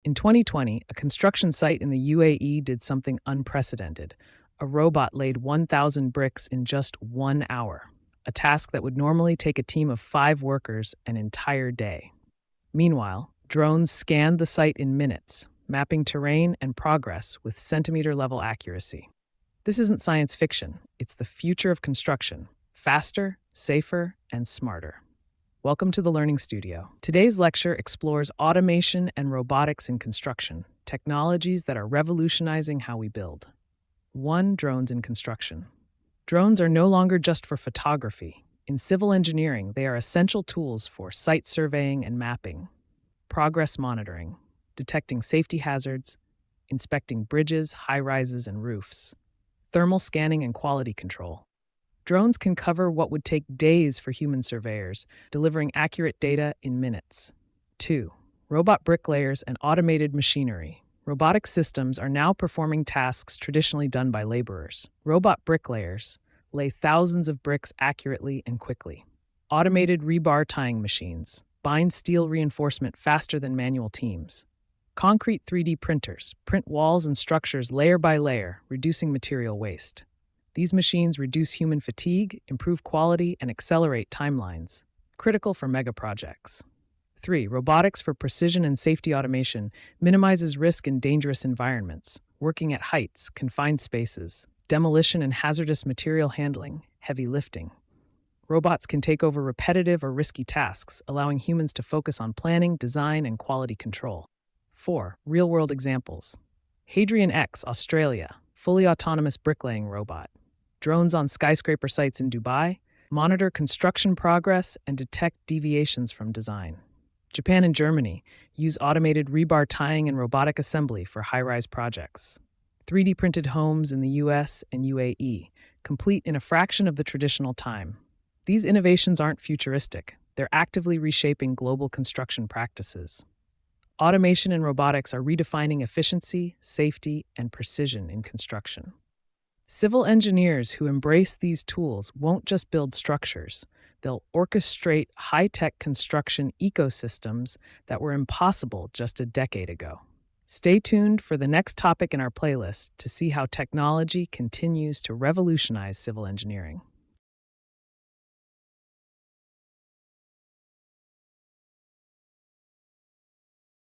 In 2020, a construction site in the UAE did something unprecedented. A robot laid 1,000 bricks in just 1 hour, a task that would normally take a team of 5 workers an entire day. Meanwhile, drones scanned the site in minutes, mapping terrain and progress with centimeter level accuracy. This isn't science fiction, it's the future of construction faster, safer, and smarter. Welcome to the Learning Studio. Today's lecture explores automation and robotics in construction, technologies that are revolutionizing how we build. 1. Drones in construction. Drones are no longer just for photography. In civil engineering, they are essential tools for site surveying and mapping, progress monitoring, detecting safety hazards, inspecting bridges, high-rises, and roofs, thermal scanning and quality control. Drones can cover what would take days for human surveyors, delivering accurate data in minutes. 2. Robot bricklayers and automated machinery. Robotic systems are now performing tasks traditionally done by laborers. Robot bricklayers lay thousands of bricks accurately and quickly. Automated rebar tying machines bind steel reinforcement faster than manual teams. Concrete 3D printers print walls and structures layer by layer, reducing material waste. These machines reduce human fatigue, improve quality, and accelerate timelines, critical for mega projects. 3. Robotics for precision and safety automation minimizes risk in dangerous environments, working at heights, confined spaces, demolition and hazardous material handling, heavy lifting. Robots can take over repetitive or risky tasks, allowing humans to focus on planning, design, and quality control. 4. Real-world examples. Hadrian X, Australia, fully autonomous bricklaying robot. Drones on skyscraper sites in Dubai monitor construction progress and detect deviations from design. Japan and Germany use automated rebar tying and robotic assembly for high-rise projects. 3D printed homes in the US and UAE, complete in a fraction of the traditional time. These innovations aren't futuristic, they're actively reshaping global construction practices. Automation and robotics are redefining efficiency, safety, and precision in construction. Civil engineers who embrace these tools won't just build structures, they'll orchestrate high-tech construction ecosystems that were impossible just a decade ago. Stay tuned for the next topic in our playlist to see how technology continues to revolutionize civil engineering.